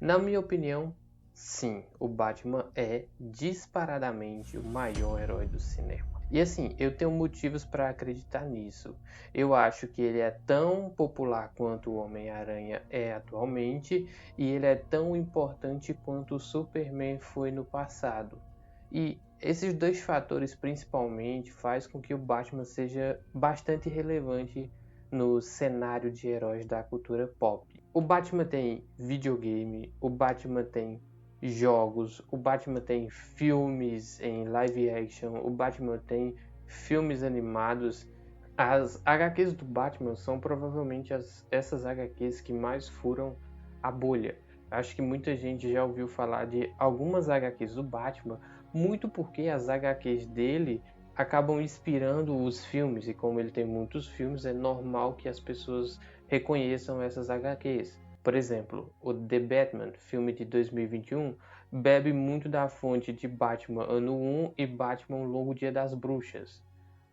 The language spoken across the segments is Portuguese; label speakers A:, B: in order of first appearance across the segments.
A: Na minha opinião, sim, o Batman é disparadamente o maior herói do cinema. E assim, eu tenho motivos para acreditar nisso. Eu acho que ele é tão popular quanto o Homem-Aranha é atualmente, e ele é tão importante quanto o Superman foi no passado. E esses dois fatores principalmente faz com que o Batman seja bastante relevante no cenário de heróis da cultura pop. O Batman tem videogame, o Batman tem jogos, o Batman tem filmes em live action, o Batman tem filmes animados. As HQs do Batman são provavelmente essas HQs que mais furam a bolha. Acho que muita gente já ouviu falar de algumas HQs do Batman, muito porque as HQs dele acabam inspirando os filmes, e como ele tem muitos filmes, é normal que as pessoas reconheçam essas HQs. Por exemplo, o The Batman, filme de 2021, bebe muito da fonte de Batman Ano 1 e Batman O Longo Dia das Bruxas.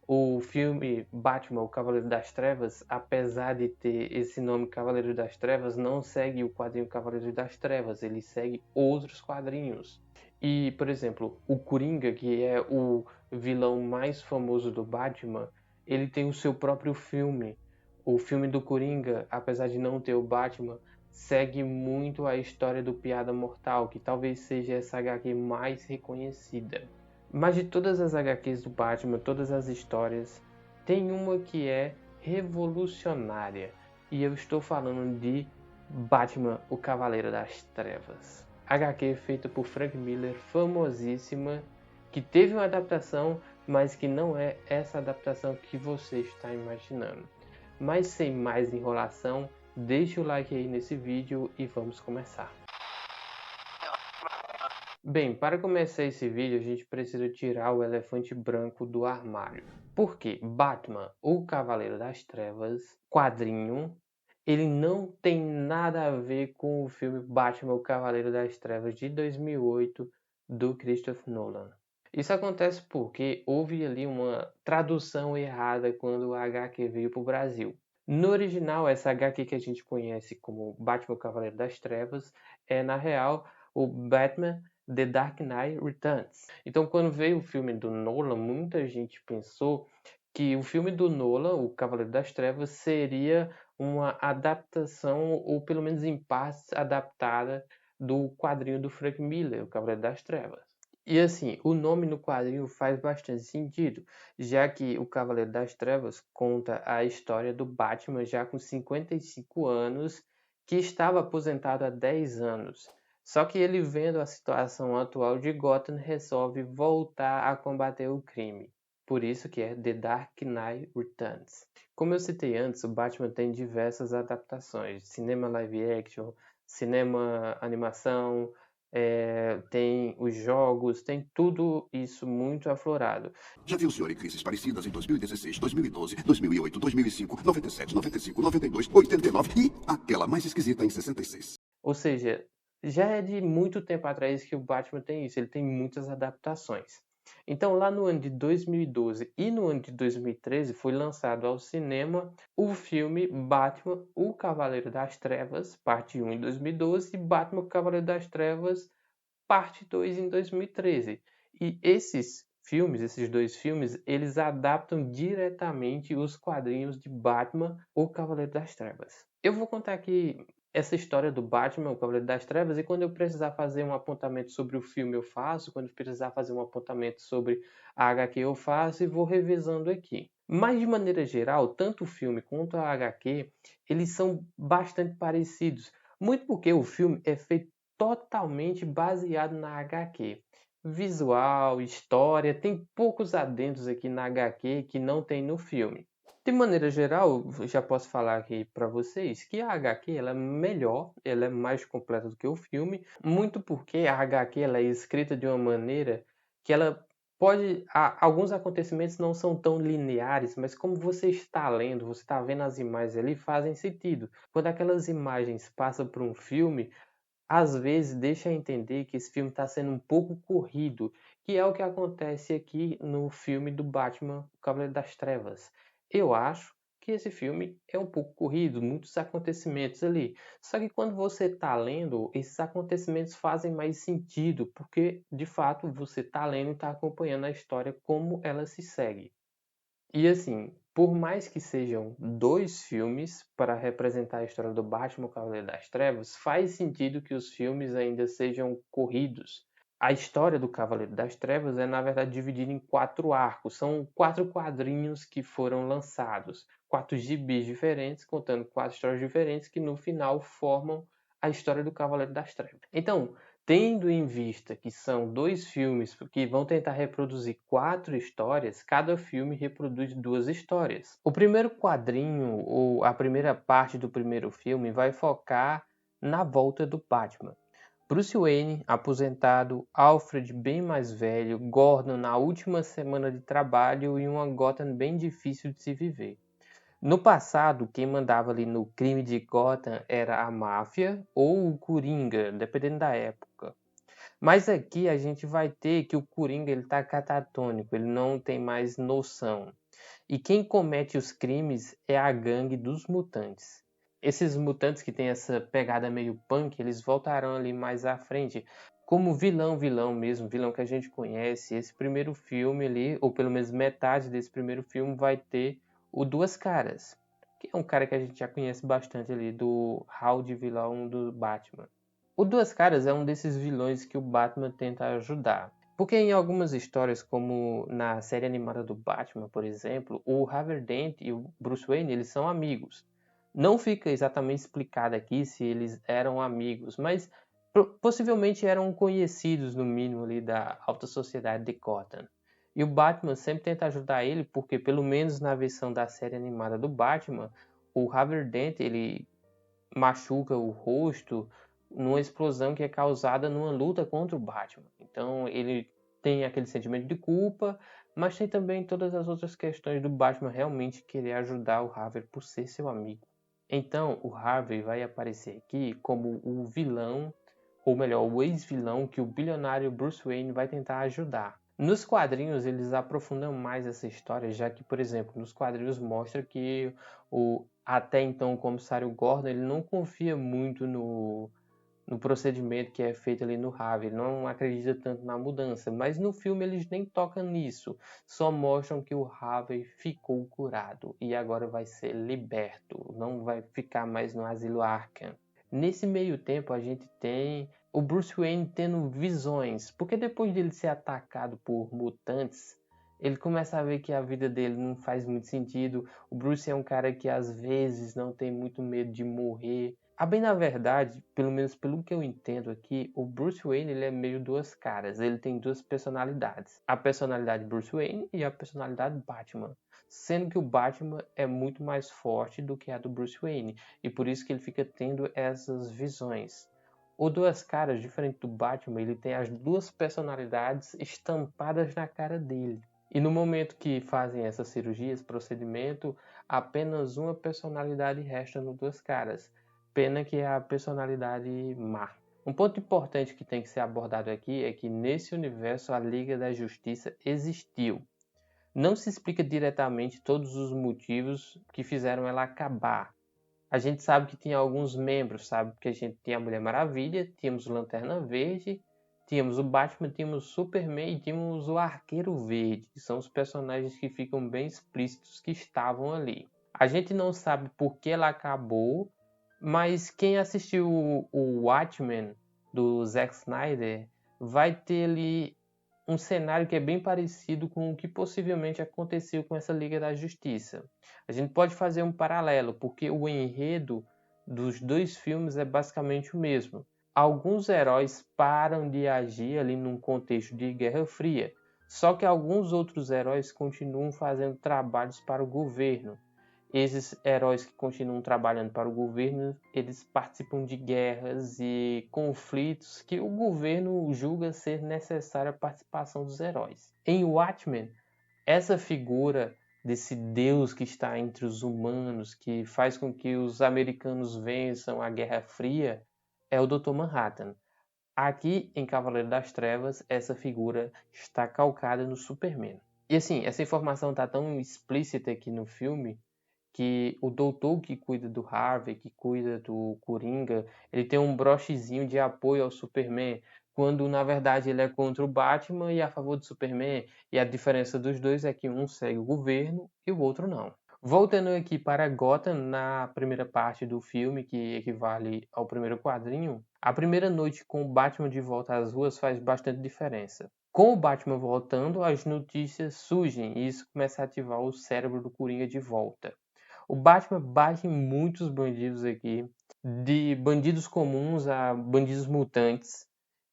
A: O filme Batman, o Cavaleiro das Trevas, apesar de ter esse nome Cavaleiro das Trevas, não segue o quadrinho Cavaleiro das Trevas, ele segue outros quadrinhos. E, por exemplo, o Coringa, que é o vilão mais famoso do Batman, ele tem o seu próprio filme. O filme do Coringa, apesar de não ter o Batman, segue muito a história do Piada Mortal, que talvez seja essa HQ mais reconhecida. Mas de todas as HQs do Batman, todas as histórias, tem uma que é revolucionária. E eu estou falando de Batman, o Cavaleiro das Trevas. HQ feita por Frank Miller, famosíssima, que teve uma adaptação, mas que não é essa adaptação que você está imaginando. Mas sem mais enrolação, deixe o like aí nesse vídeo e vamos começar. Bem, para começar esse vídeo, a gente precisa tirar o elefante branco do armário. Por quê? Batman, o Cavaleiro das Trevas, quadrinho, ele não tem nada a ver com o filme Batman, o Cavaleiro das Trevas de 2008 do Christopher Nolan. Isso acontece porque houve ali uma tradução errada quando o HQ veio para o Brasil. No original, essa HQ que a gente conhece como Batman, o Cavaleiro das Trevas, é na real o Batman The Dark Knight Returns. Então, quando veio o filme do Nolan, muita gente pensou que o filme do Nolan, O Cavaleiro das Trevas, seria uma adaptação, ou pelo menos em partes adaptada, do quadrinho do Frank Miller, O Cavaleiro das Trevas. E assim, o nome no quadrinho faz bastante sentido, já que O Cavaleiro das Trevas conta a história do Batman já com 55 anos, que estava aposentado há 10 anos. Só que ele, vendo a situação atual de Gotham, resolve voltar a combater o crime. Por isso que é The Dark Knight Returns. Como eu citei antes, o Batman tem diversas adaptações. Cinema live action, cinema animação, tem os jogos, tem tudo isso muito aflorado.
B: Já viu o senhor em crises parecidas em 2016, 2012, 2008, 2005, 97, 95, 92, 89 e aquela mais esquisita em 66.
A: Ou seja, já é de muito tempo atrás que o Batman tem isso, ele tem muitas adaptações. Então, lá no ano de 2012 e no ano de 2013 foi lançado ao cinema o filme Batman, o Cavaleiro das Trevas, parte 1 em 2012 e Batman, o Cavaleiro das Trevas, parte 2 em 2013. E esses dois filmes, eles adaptam diretamente os quadrinhos de Batman, o Cavaleiro das Trevas. Eu vou contar aqui essa história do Batman, o Cavaleiro das Trevas, e quando eu precisar fazer um apontamento sobre o filme eu faço, quando eu precisar fazer um apontamento sobre a HQ eu faço e vou revisando aqui. Mas de maneira geral, tanto o filme quanto a HQ, eles são bastante parecidos, muito porque o filme é feito totalmente baseado na HQ. Visual, história, tem poucos adendos aqui na HQ que não tem no filme. De maneira geral, já posso falar aqui para vocês que a HQ ela é melhor, ela é mais completa do que o filme, muito porque a HQ ela é escrita de uma maneira que ela pode... Alguns acontecimentos não são tão lineares, mas como você está lendo, você está vendo as imagens ali, fazem sentido. Quando aquelas imagens passam por um filme, às vezes deixa entender que esse filme está sendo um pouco corrido, que é o que acontece aqui no filme do Batman, o Cavaleiro das Trevas. Eu acho que que esse filme é um pouco corrido, muitos acontecimentos ali. Só que quando você está lendo, esses acontecimentos fazem mais sentido, porque de fato você está lendo e está acompanhando a história como ela se segue. E assim, por mais que sejam 2 filmes para representar a história do Batman, o Cavaleiro das Trevas, faz sentido que os filmes ainda sejam corridos. A história do Cavaleiro das Trevas é, na verdade, dividida em 4 arcos. São 4 quadrinhos que foram lançados. 4 gibis diferentes, contando 4 histórias diferentes, que no final formam a história do Cavaleiro das Trevas. Então, tendo em vista que são 2 filmes que vão tentar reproduzir 4 histórias, cada filme reproduz 2 histórias. O primeiro quadrinho, ou a primeira parte do primeiro filme, vai focar na volta do Batman. Bruce Wayne, aposentado, Alfred bem mais velho, Gordon na última semana de trabalho e uma Gotham bem difícil de se viver. No passado, quem mandava ali no crime de Gotham era a máfia ou o Coringa, dependendo da época. Mas aqui a gente vai ter que o Coringa ele tá catatônico, ele não tem mais noção. E quem comete os crimes é a gangue dos mutantes. Esses mutantes que têm essa pegada meio punk, eles voltarão ali mais à frente. Como vilão mesmo, vilão que a gente conhece. Esse primeiro filme ali, ou pelo menos metade desse primeiro filme, vai ter o Duas Caras, que é um cara que a gente já conhece bastante ali, do hall de vilão do Batman. O Duas Caras é um desses vilões que o Batman tenta ajudar. Porque em algumas histórias, como na série animada do Batman, por exemplo, o Harvey Dent e o Bruce Wayne, eles são amigos. Não fica exatamente explicado aqui se eles eram amigos, mas possivelmente eram conhecidos, no mínimo, ali da alta sociedade de Gotham. E o Batman sempre tenta ajudar ele, porque pelo menos na versão da série animada do Batman, o Harvey Dent, ele machuca o rosto numa explosão que é causada numa luta contra o Batman. Então ele tem aquele sentimento de culpa, mas tem também todas as outras questões do Batman realmente querer ajudar o Harvey por ser seu amigo. Então o Harvey vai aparecer aqui como o vilão, ou melhor, o ex-vilão que o bilionário Bruce Wayne vai tentar ajudar. Nos quadrinhos eles aprofundam mais essa história, já que, por exemplo, nos quadrinhos mostra que até então o comissário Gordon ele não confia muito no procedimento que é feito ali no Harvey, ele não acredita tanto na mudança, mas no filme eles nem tocam nisso, só mostram que o Harvey ficou curado e agora vai ser liberto, não vai ficar mais no asilo Arkham. Nesse meio tempo a gente tem o Bruce Wayne tendo visões, porque depois dele ser atacado por mutantes, ele começa a ver que a vida dele não faz muito sentido. O Bruce é um cara que às vezes não tem muito medo de morrer. A bem na verdade, pelo menos pelo que eu entendo aqui, o Bruce Wayne ele é meio 2 caras, ele tem 2 personalidades. A personalidade Bruce Wayne e a personalidade Batman. Sendo que o Batman é muito mais forte do que a do Bruce Wayne, e por isso que ele fica tendo essas visões. O Duas Caras, diferente do Batman, ele tem as 2 personalidades estampadas na cara dele. E no momento que fazem essas cirurgias, procedimento, apenas uma personalidade resta no Duas Caras. Pena que é a personalidade má. Um ponto importante que tem que ser abordado aqui é que nesse universo a Liga da Justiça existiu. Não se explica diretamente todos os motivos que fizeram ela acabar. A gente sabe que tinha alguns membros, sabe? Que a gente tinha a Mulher Maravilha, tínhamos o Lanterna Verde, tínhamos o Batman, tínhamos o Superman e tínhamos o Arqueiro Verde, que são os personagens que ficam bem explícitos que estavam ali. A gente não sabe por que ela acabou, mas quem assistiu o Watchmen do Zack Snyder vai ter ali um cenário que é bem parecido com o que possivelmente aconteceu com essa Liga da Justiça. A gente pode fazer um paralelo, porque o enredo dos 2 filmes é basicamente o mesmo. Alguns heróis param de agir ali num contexto de Guerra Fria, só que alguns outros heróis continuam fazendo trabalhos para o governo. Esses heróis que continuam trabalhando para o governo, eles participam de guerras e conflitos que o governo julga ser necessária a participação dos heróis. Em Watchmen, essa figura desse Deus que está entre os humanos, que faz com que os americanos vençam a Guerra Fria, é o Dr. Manhattan. Aqui, em Cavaleiro das Trevas, essa figura está calcada no Superman. E assim, essa informação está tão explícita aqui no filme que o doutor que cuida do Harvey, que cuida do Coringa, ele tem um brochezinho de apoio ao Superman, quando na verdade ele é contra o Batman e a favor do Superman, e a diferença dos dois é que um segue o governo e o outro não. Voltando aqui para Gotham, na primeira parte do filme, que equivale ao primeiro quadrinho, a primeira noite com o Batman de volta às ruas faz bastante diferença. Com o Batman voltando, as notícias surgem e isso começa a ativar o cérebro do Coringa de volta. O Batman bate em muitos bandidos aqui, de bandidos comuns a bandidos mutantes.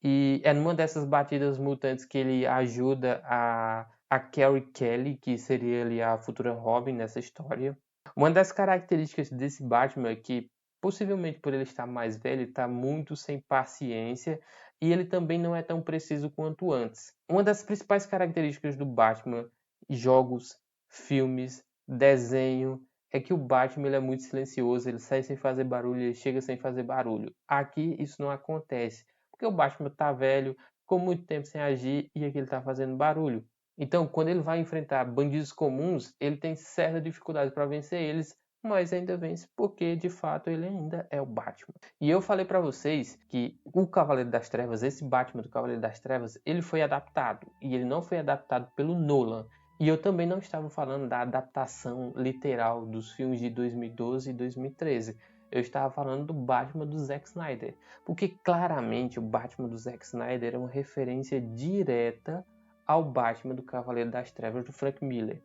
A: E é numa dessas batidas mutantes que ele ajuda a Carrie Kelly, que seria ali a futura Robin nessa história. Uma das características desse Batman é que, possivelmente por ele estar mais velho, ele está muito sem paciência e ele também não é tão preciso quanto antes. Uma das principais características do Batman, jogos, filmes, desenho, é que o Batman ele é muito silencioso, ele sai sem fazer barulho, ele chega sem fazer barulho. Aqui isso não acontece, porque o Batman tá velho, ficou muito tempo sem agir e aqui ele tá fazendo barulho. Então, quando ele vai enfrentar bandidos comuns, ele tem certa dificuldade para vencer eles, mas ainda vence porque, de fato, ele ainda é o Batman. E eu falei para vocês que o Cavaleiro das Trevas, esse Batman do Cavaleiro das Trevas, ele foi adaptado. E ele não foi adaptado pelo Nolan. E eu também não estava falando da adaptação literal dos filmes de 2012 e 2013. Eu estava falando do Batman do Zack Snyder. Porque claramente o Batman do Zack Snyder é uma referência direta ao Batman do Cavaleiro das Trevas do Frank Miller.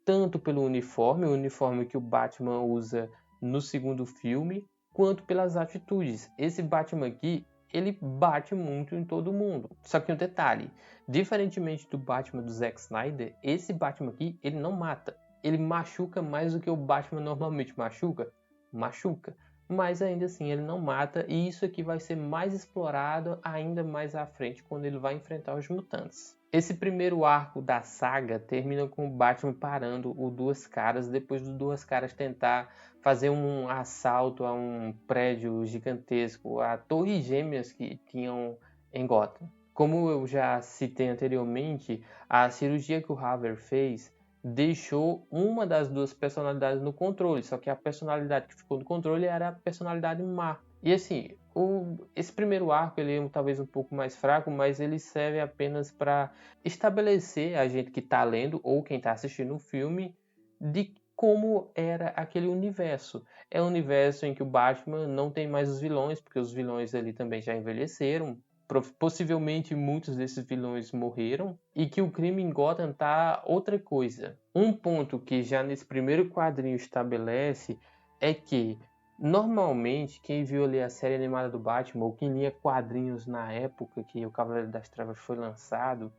A: Tanto pelo uniforme, o uniforme que o Batman usa no segundo filme, quanto pelas atitudes. Esse Batman aqui, ele bate muito em todo mundo. Só que um detalhe, diferentemente do Batman do Zack Snyder, esse Batman aqui, ele não mata. Ele machuca mais do que o Batman normalmente machuca. Mas ainda assim ele não mata, e isso aqui vai ser mais explorado ainda mais à frente quando ele vai enfrentar os mutantes. Esse primeiro arco da saga termina com o Batman parando o Duas Caras depois do Duas Caras tentar fazer um assalto a um prédio gigantesco, a Torres Gêmeas que tinham em Gotham. Como eu já citei anteriormente, a cirurgia que o Harvey fez deixou uma das duas personalidades no controle, só que a personalidade que ficou no controle era a personalidade má. E assim, esse primeiro arco ele é talvez um pouco mais fraco, mas ele serve apenas para estabelecer a gente que está lendo ou quem está assistindo o filme de como era aquele universo. É um universo em que o Batman não tem mais os vilões, porque os vilões ali também já envelheceram. Possivelmente muitos desses vilões morreram e que o crime em Gotham tá outra coisa. Um ponto que já nesse primeiro quadrinho estabelece é que normalmente quem viu ali a série animada do Batman ou quem lia quadrinhos na época que o Cavaleiro das Trevas foi lançado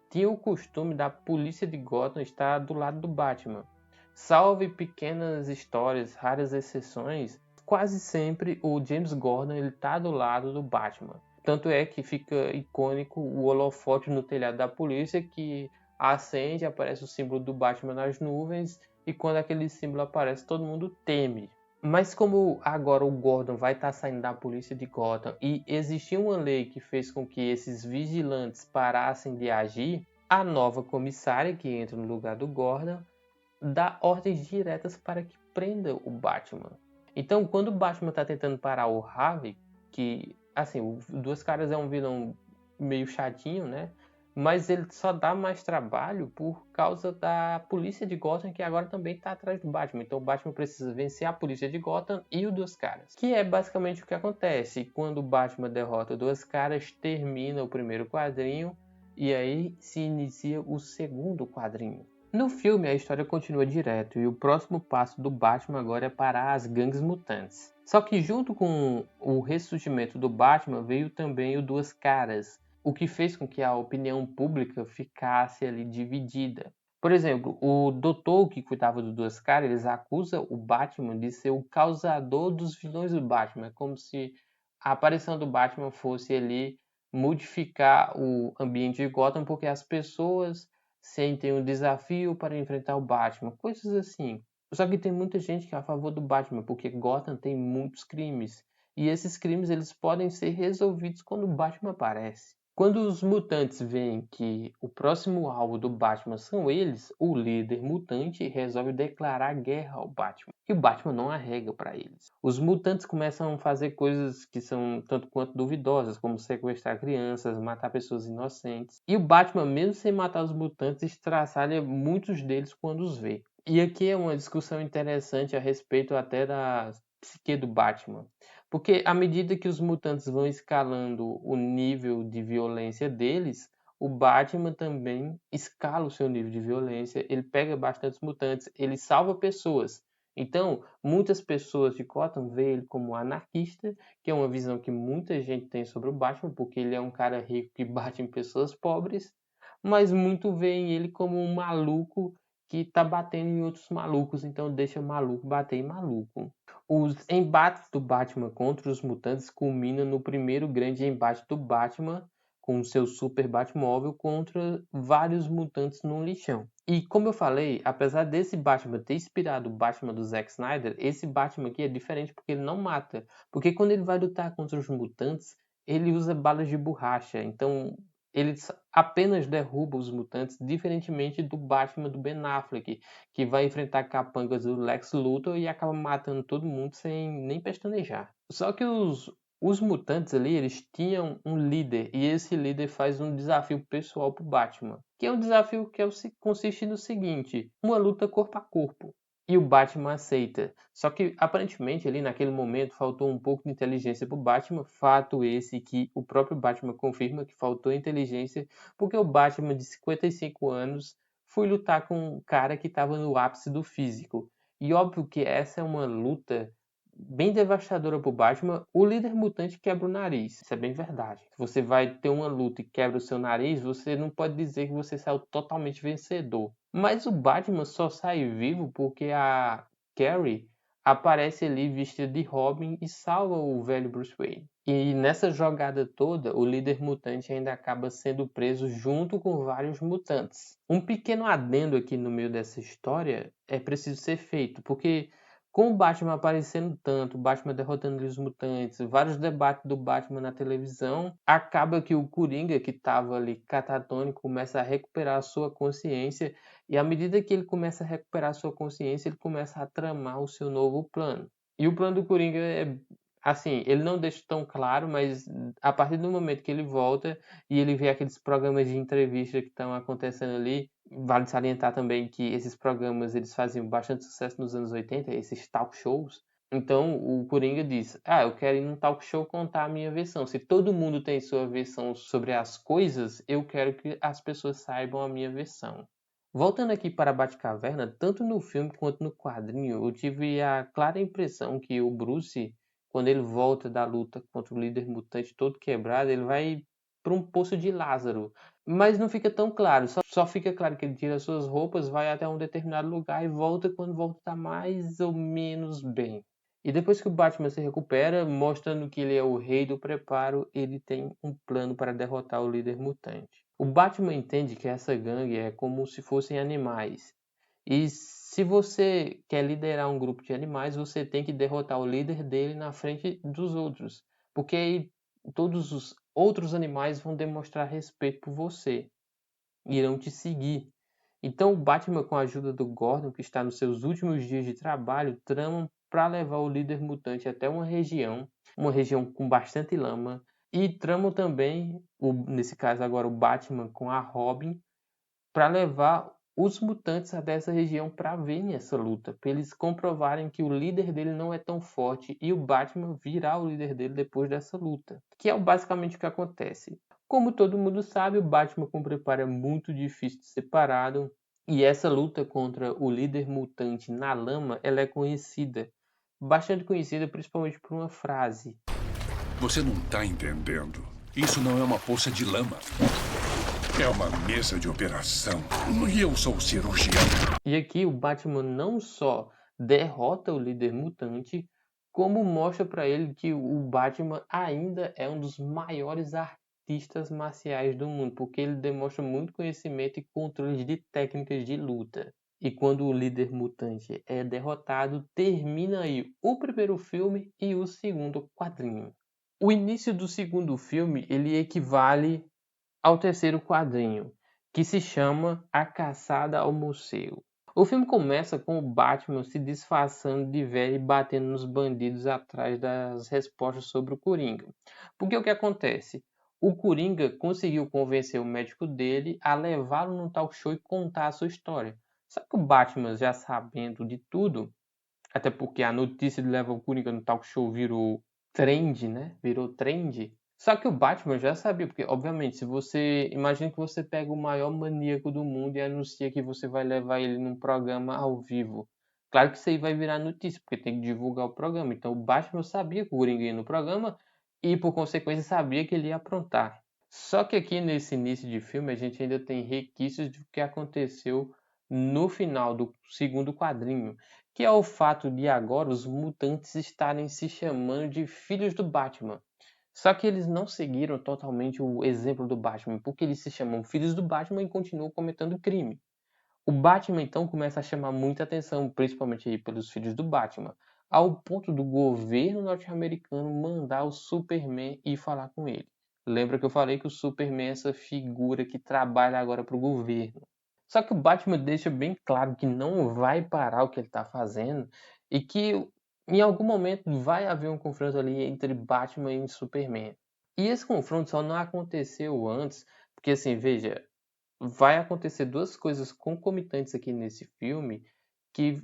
A: tinha o costume da polícia de Gotham estar do lado do Batman. Salve pequenas histórias, raras exceções, quase sempre o James Gordon ele tá do lado do Batman. Tanto é que fica icônico o holofote no telhado da polícia que acende, aparece o símbolo do Batman nas nuvens e quando aquele símbolo aparece todo mundo teme. Mas como agora o Gordon vai estar saindo da polícia de Gotham e existia uma lei que fez com que esses vigilantes parassem de agir, a nova comissária que entra no lugar do Gordon dá ordens diretas para que prenda o Batman. Então, quando o Batman está tentando parar o Harvey, que, assim, o Duas Caras é um vilão meio chatinho, né? Mas ele só dá mais trabalho por causa da polícia de Gotham, que agora também está atrás do Batman. Então o Batman precisa vencer a polícia de Gotham e o Duas Caras. Que é basicamente o que acontece. Quando o Batman derrota o Duas Caras, termina o primeiro quadrinho e aí se inicia o segundo quadrinho. No filme, a história continua direto e o próximo passo do Batman agora é parar as gangues mutantes. Só que junto com o ressurgimento do Batman veio também o Duas Caras, o que fez com que a opinião pública ficasse ali dividida. Por exemplo, o doutor que cuidava do Duas Caras, eles acusam o Batman de ser o causador dos vilões do Batman, como se a aparição do Batman fosse ali modificar o ambiente de Gotham, porque as pessoas sentem um desafio para enfrentar o Batman, coisas assim. Só que tem muita gente que é a favor do Batman, porque Gotham tem muitos crimes. E esses crimes eles podem ser resolvidos quando o Batman aparece. Quando os mutantes veem que o próximo alvo do Batman são eles, o líder mutante resolve declarar guerra ao Batman. E o Batman não arrega para eles. Os mutantes começam a fazer coisas que são tanto quanto duvidosas, como sequestrar crianças, matar pessoas inocentes. E o Batman, mesmo sem matar os mutantes, estraçalha muitos deles quando os vê. E aqui é uma discussão interessante a respeito até da psique do Batman. Porque à medida que os mutantes vão escalando o nível de violência deles, o Batman também escala o seu nível de violência. Ele pega bastantes mutantes, ele salva pessoas. Então, muitas pessoas de Gotham veem ele como anarquista, que é uma visão que muita gente tem sobre o Batman, porque ele é um cara rico que bate em pessoas pobres, mas muito veem ele como um maluco que está batendo em outros malucos, então deixa maluco bater em maluco. Os embates do Batman contra os mutantes culminam no primeiro grande embate do Batman com o seu super Batmóvel contra vários mutantes num lixão. E como eu falei, apesar desse Batman ter inspirado o Batman do Zack Snyder, esse Batman aqui é diferente porque ele não mata. Porque quando ele vai lutar contra os mutantes, ele usa balas de borracha. Então ele apenas derruba os mutantes, diferentemente do Batman do Ben Affleck, que vai enfrentar capangas do Lex Luthor e acaba matando todo mundo sem nem pestanejar. Só que os mutantes ali, eles tinham um líder, e esse líder faz um desafio pessoal pro Batman, que é um desafio que consiste no seguinte: uma luta corpo a corpo. E o Batman aceita. Só que, aparentemente, ali naquele momento, faltou um pouco de inteligência pro Batman. Fato esse que o próprio Batman confirma que faltou inteligência, porque o Batman de 55 anos foi lutar com um cara que estava no ápice do físico. E óbvio que essa é uma luta bem devastadora pro Batman. O líder mutante quebra o nariz. Isso é bem verdade. Se você vai ter uma luta e quebra o seu nariz, você não pode dizer que você saiu totalmente vencedor. Mas o Batman só sai vivo porque a Carrie aparece ali vestida de Robin e salva o velho Bruce Wayne. E nessa jogada toda, o líder mutante ainda acaba sendo preso junto com vários mutantes. Um pequeno adendo aqui no meio dessa história é preciso ser feito, porque com o Batman aparecendo tanto, o Batman derrotando os mutantes, vários debates do Batman na televisão, acaba que o Coringa, que estava ali catatônico, começa a recuperar a sua consciência, e à medida que ele começa a recuperar a sua consciência, ele começa a tramar o seu novo plano. E o plano do Coringa é assim, ele não deixa tão claro, mas a partir do momento que ele volta e ele vê aqueles programas de entrevista que estão acontecendo ali, vale salientar também que esses programas eles faziam bastante sucesso nos anos 80, esses talk shows. Então o Coringa diz: eu quero ir num talk show contar a minha versão. Se todo mundo tem sua versão sobre as coisas, eu quero que as pessoas saibam a minha versão. Voltando aqui para a Batcaverna, tanto no filme quanto no quadrinho, eu tive a clara impressão que o Bruce, quando ele volta da luta contra o líder mutante todo quebrado, ele vai para um poço de Lázaro. Mas não fica tão claro, só fica claro que ele tira suas roupas, vai até um determinado lugar e volta quando volta tá mais ou menos bem. E depois que o Batman se recupera, mostrando que ele é o rei do preparo, ele tem um plano para derrotar o líder mutante. O Batman entende que essa gangue é como se fossem animais. E se você quer liderar um grupo de animais, você tem que derrotar o líder dele na frente dos outros. Porque aí todos os outros animais vão demonstrar respeito por você. Irão te seguir. Então o Batman, com a ajuda do Gordon, que está nos seus últimos dias de trabalho, tramam para levar o líder mutante até uma região com bastante lama. E tramam também, nesse caso agora o Batman com a Robin, para levar os mutantes até essa região para verem essa luta, para eles comprovarem que o líder dele não é tão forte e o Batman virá o líder dele depois dessa luta, que é basicamente o que acontece. Como todo mundo sabe, o Batman com preparo é muito difícil de ser parado, e essa luta contra o líder mutante na lama, ela é conhecida, bastante conhecida principalmente por uma frase.
C: Você não tá entendendo. Isso não é uma poça de lama. É uma mesa de operação. E eu sou o cirurgião.
A: E aqui o Batman não só derrota o líder mutante, como mostra para ele que o Batman ainda é um dos maiores artistas marciais do mundo, porque ele demonstra muito conhecimento e controle de técnicas de luta. E quando o líder mutante é derrotado, termina aí o primeiro filme e o segundo quadrinho. O início do segundo filme, ele equivale ao terceiro quadrinho, que se chama A Caçada ao Morcego. O filme começa com o Batman se disfarçando de velho e batendo nos bandidos atrás das respostas sobre o Coringa. Porque o que acontece? O Coringa conseguiu convencer o médico dele a levá-lo num talk show e contar a sua história. Só que o Batman, já sabendo de tudo, até porque a notícia de levar o Coringa no talk show virou trend, né? Virou trend. Só que o Batman já sabia, porque, obviamente, se você. Imagina que você pega o maior maníaco do mundo e anuncia que você vai levar ele num programa ao vivo. Claro que isso aí vai virar notícia, porque tem que divulgar o programa. Então o Batman sabia que o Coringa ia no programa e, por consequência, sabia que ele ia aprontar. Só que aqui nesse início de filme a gente ainda tem requisitos do que aconteceu no final do segundo quadrinho, que é o fato de agora os mutantes estarem se chamando de filhos do Batman. Só que eles não seguiram totalmente o exemplo do Batman, porque eles se chamam filhos do Batman e continuam cometendo crime. O Batman então começa a chamar muita atenção, principalmente aí pelos filhos do Batman, ao ponto do governo norte-americano mandar o Superman ir falar com ele. Lembra que eu falei que o Superman é essa figura que trabalha agora para o governo. Só que o Batman deixa bem claro que não vai parar o que ele está fazendo e que em algum momento vai haver um confronto ali entre Batman e Superman. E esse confronto só não aconteceu antes, porque assim, veja, vai acontecer duas coisas concomitantes aqui nesse filme que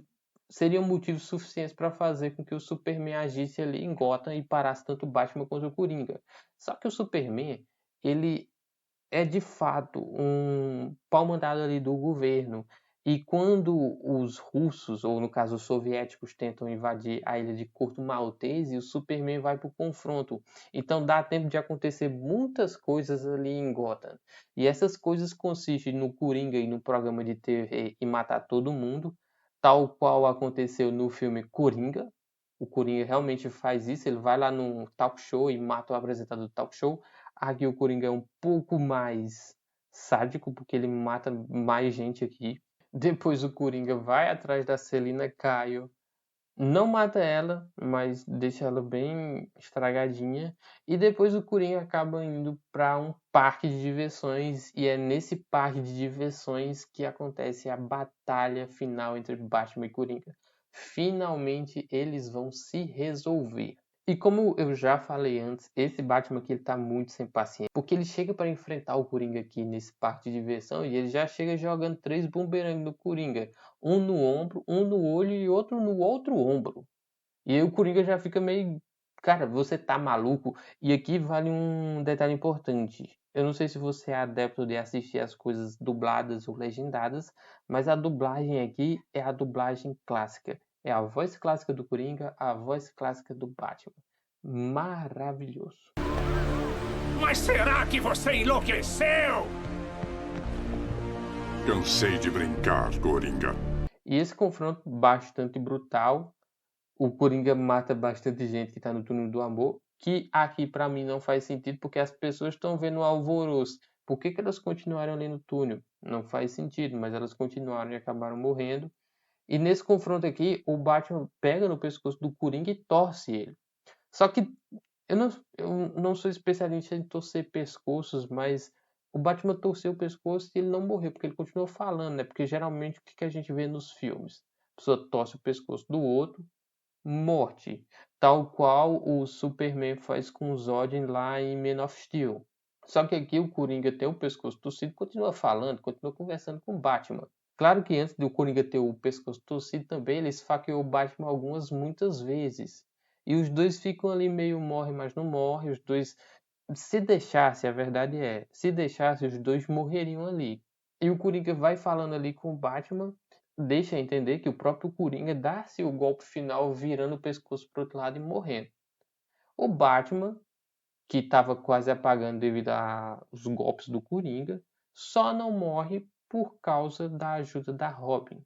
A: seriam motivos suficientes para fazer com que o Superman agisse ali em Gotham e parasse tanto o Batman quanto o Coringa. Só que o Superman, ele é de fato um pau-mandado ali do governo. E quando os russos, ou no caso os soviéticos, tentam invadir a ilha de Corto Maltese, o Superman vai para o confronto. Então dá tempo de acontecer muitas coisas ali em Gotham. E essas coisas consistem no Coringa e no programa de TV e matar todo mundo, tal qual aconteceu no filme Coringa. O Coringa realmente faz isso, ele vai lá num talk show e mata o apresentador do talk show. Aqui o Coringa é um pouco mais sádico, porque ele mata mais gente aqui. Depois o Coringa vai atrás da Selina Kyle. Não mata ela, mas deixa ela bem estragadinha. E depois o Coringa acaba indo para um parque de diversões. E é nesse parque de diversões que acontece a batalha final entre Batman e Coringa. Finalmente eles vão se resolver. E como eu já falei antes, esse Batman aqui ele tá muito sem paciência. Porque ele chega para enfrentar o Coringa aqui nesse parque de diversão e ele já chega jogando 3 bumerangues no Coringa. Um no ombro, um no olho e outro no outro ombro. E aí o Coringa já fica meio... Cara, você tá maluco? E aqui vale um detalhe importante. Eu não sei se você é adepto de assistir as coisas dubladas ou legendadas, mas a dublagem aqui é a dublagem clássica. É a voz clássica do Coringa, a voz clássica do Batman. Maravilhoso.
C: Mas será que você enlouqueceu? Cansei de brincar, Coringa.
A: E esse confronto bastante brutal, o Coringa mata bastante gente que tá no túnel do amor, que aqui pra mim não faz sentido porque as pessoas estão vendo o alvoroço. Por que elas continuaram ali no túnel? Não faz sentido, mas elas continuaram e acabaram morrendo. E nesse confronto aqui, o Batman pega no pescoço do Coringa e torce ele. Só que eu não sou especialista em torcer pescoços, mas o Batman torceu o pescoço e ele não morreu, porque ele continuou falando, né? Porque geralmente o que a gente vê nos filmes? A pessoa torce o pescoço do outro, morte. Tal qual o Superman faz com o Zod lá em Man of Steel. Só que aqui o Coringa tem o pescoço torcido e continua falando, continua conversando com o Batman. Claro que antes do Coringa ter o pescoço torcido também, ele esfaqueou o Batman muitas vezes. E os dois ficam ali meio morre, mas não morre. Os dois, se deixasse, a verdade é, se deixasse, os dois morreriam ali. E o Coringa vai falando ali com o Batman, deixa entender que o próprio Coringa dá-se o golpe final virando o pescoço para o outro lado e morrendo. O Batman, que estava quase apagando devido aos golpes do Coringa, só não morre por causa da ajuda da Robin.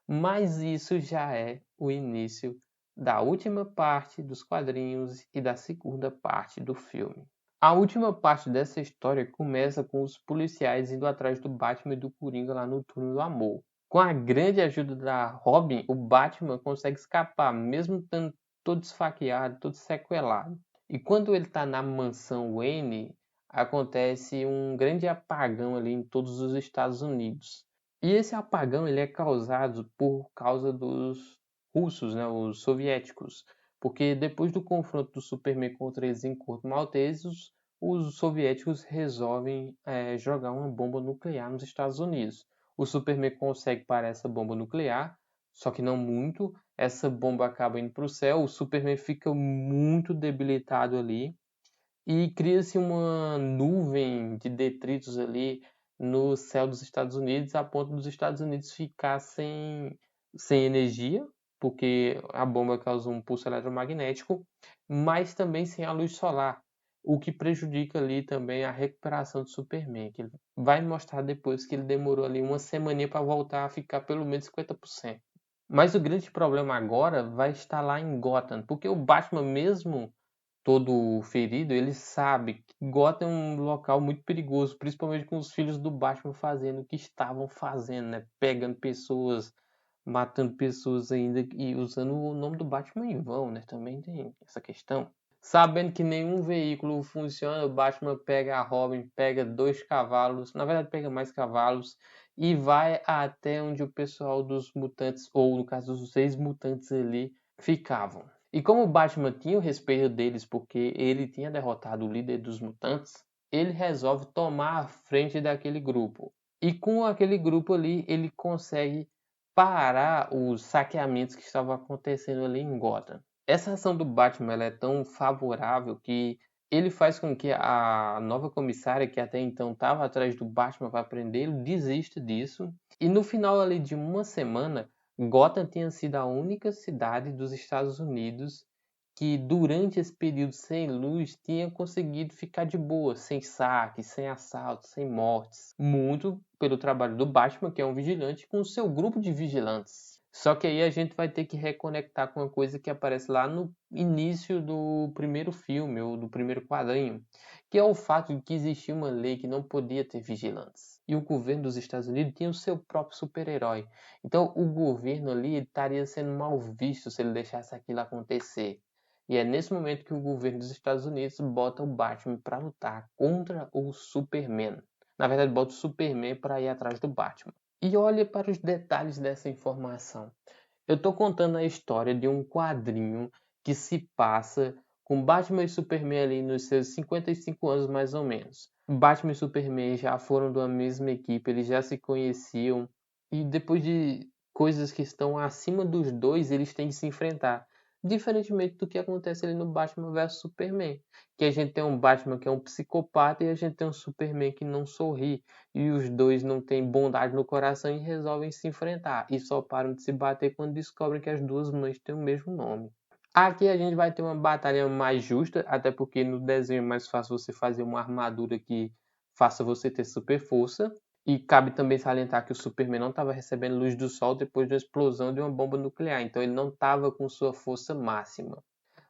A: Mas isso já é o início da última parte dos quadrinhos e da segunda parte do filme. A última parte dessa história começa com os policiais indo atrás do Batman e do Coringa lá no Túnel do Amor. Com a grande ajuda da Robin, o Batman consegue escapar, mesmo estando todo esfaqueado, todo sequelado. E quando ele está na mansão Wayne, acontece um grande apagão ali em todos os Estados Unidos. E esse apagão ele é causado por causa dos russos, né, os soviéticos. Porque depois do confronto do Superman contra eles em Corto Maltese, os soviéticos resolvem jogar uma bomba nuclear nos Estados Unidos. O Superman consegue parar essa bomba nuclear, só que não muito. Essa bomba acaba indo para o céu, o Superman fica muito debilitado ali e cria-se uma nuvem de detritos ali no céu dos Estados Unidos, a ponto dos Estados Unidos ficar sem energia, porque a bomba causa um pulso eletromagnético, mas também sem a luz solar, o que prejudica ali também a recuperação do Superman, que ele vai mostrar depois que ele demorou ali uma semaninha para voltar a ficar pelo menos 50%. Mas o grande problema agora vai estar lá em Gotham, porque o Batman mesmo todo ferido, ele sabe que Gotham é um local muito perigoso, principalmente com os filhos do Batman fazendo o que estavam fazendo, né? Pegando pessoas, matando pessoas ainda e usando o nome do Batman em vão, né? Também tem essa questão. Sabendo que nenhum veículo funciona, o Batman pega a Robin, pega 2 cavalos, na verdade pega mais cavalos, e vai até onde o pessoal dos mutantes, ou no caso dos 6 mutantes ali, ficavam. E como o Batman tinha o respeito deles porque ele tinha derrotado o líder dos mutantes, ele resolve tomar a frente daquele grupo. E com aquele grupo ali, ele consegue parar os saqueamentos que estavam acontecendo ali em Gotham. Essa ação do Batman ela é tão favorável que ele faz com que a nova comissária, que até então estava atrás do Batman para prendê-lo, desista disso. E no final ali de uma semana, Gotham tinha sido a única cidade dos Estados Unidos que durante esse período sem luz tinha conseguido ficar de boa, sem saques, sem assaltos, sem mortes. Muito pelo trabalho do Batman, que é um vigilante, com o seu grupo de vigilantes. Só que aí a gente vai ter que reconectar com uma coisa que aparece lá no início do primeiro filme, ou do primeiro quadrinho, que é o fato de que existia uma lei que não podia ter vigilantes. E o governo dos Estados Unidos tinha o seu próprio super-herói. Então o governo ali estaria sendo mal visto se ele deixasse aquilo acontecer. E é nesse momento que o governo dos Estados Unidos bota o Batman para lutar contra o Superman. Na verdade, bota o Superman para ir atrás do Batman. E olha para os detalhes dessa informação. Eu estou contando a história de um quadrinho que se passa com Batman e Superman ali nos seus 55 anos mais ou menos. Batman e Superman já foram da mesma equipe, eles já se conheciam e depois de coisas que estão acima dos dois, eles têm que se enfrentar. Diferentemente do que acontece ali no Batman vs Superman, que a gente tem um Batman que é um psicopata e a gente tem um Superman que não sorri, e os dois não têm bondade no coração e resolvem se enfrentar, e só param de se bater quando descobrem que as duas mães têm o mesmo nome. Aqui a gente vai ter uma batalha mais justa, até porque no desenho é mais fácil você fazer uma armadura que faça você ter super força. E cabe também salientar que o Superman não estava recebendo luz do sol depois da explosão de uma bomba nuclear, então ele não estava com sua força máxima.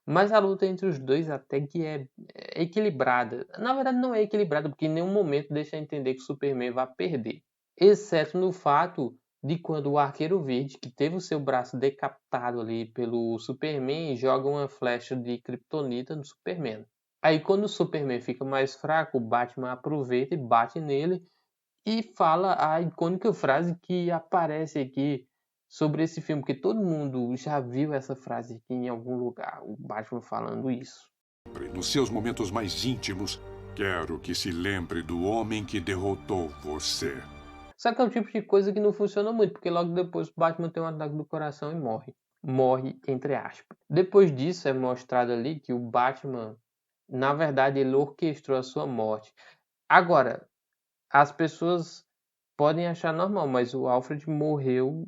A: Mas a luta entre os dois até que é equilibrada. Na verdade não é equilibrada, porque em nenhum momento deixa entender que o Superman vai perder. Exceto no fato de quando o Arqueiro Verde, que teve o seu braço decapitado ali pelo Superman, joga uma flecha de Kryptonita no Superman. Aí quando o Superman fica mais fraco, o Batman aproveita e bate nele e fala a icônica frase que aparece aqui sobre esse filme, que todo mundo já viu essa frase aqui em algum lugar, o Batman falando isso.
C: Nos seus momentos mais íntimos, quero que se lembre do homem que derrotou você.
A: Só que é um tipo de coisa que não funciona muito, porque logo depois o Batman tem um ataque do coração e morre. Morre, entre aspas. Depois disso é mostrado ali que o Batman, na verdade, ele orquestrou a sua morte. Agora, as pessoas podem achar normal, mas o Alfred morreu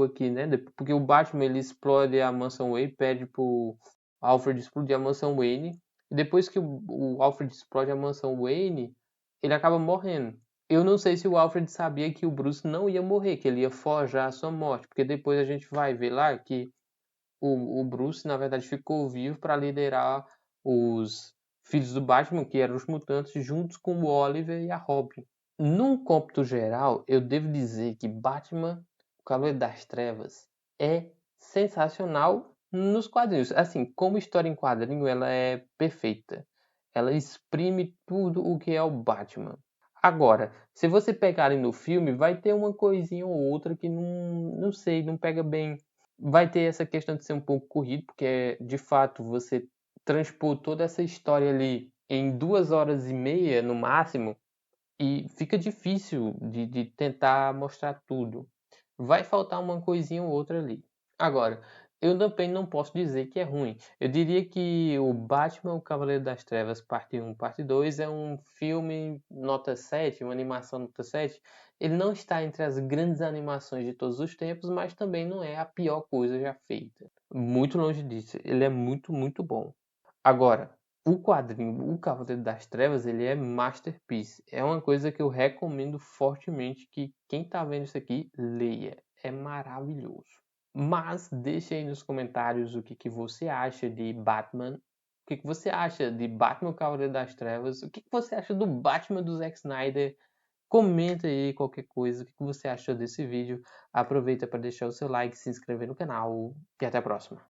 A: aqui, né? Porque o Batman ele explode a mansão Wayne, pede pro Alfred explodir a mansão Wayne, e depois que o Alfred explode a mansão Wayne, ele acaba morrendo. Eu não sei se o Alfred sabia que o Bruce não ia morrer, que ele ia forjar a sua morte, porque depois a gente vai ver lá que o Bruce, na verdade, ficou vivo para liderar os filhos do Batman, que eram os mutantes, juntos com o Oliver e a Robin. Num cômputo geral, eu devo dizer que Batman, o Cavaleiro das Trevas, é sensacional nos quadrinhos. Assim, como história em quadrinho, ela é perfeita. Ela exprime tudo o que é o Batman. Agora, se você pegar ali no filme, vai ter uma coisinha ou outra que não sei, não pega bem. Vai ter essa questão de ser um pouco corrido, porque de fato você transpor toda essa história ali em 2 horas e meia no máximo, e fica difícil de tentar mostrar tudo. Vai faltar uma coisinha ou outra ali. Agora, eu também não posso dizer que é ruim. Eu diria que o Batman, o Cavaleiro das Trevas, parte 1, parte 2, é um filme nota 7, uma animação nota 7. Ele não está entre as grandes animações de todos os tempos, mas também não é a pior coisa já feita. Muito longe disso. Ele é muito, muito bom. Agora, o quadrinho, o Cavaleiro das Trevas, ele é masterpiece. É uma coisa que eu recomendo fortemente que quem tá vendo isso aqui, leia. É maravilhoso. Mas deixe aí nos comentários o que você acha de Batman. O que você acha de Batman, o Cavaleiro das Trevas. O que você acha do Batman do Zack Snyder. Comenta aí qualquer coisa. O que você achou desse vídeo. Aproveita para deixar o seu like, se inscrever no canal. E até a próxima.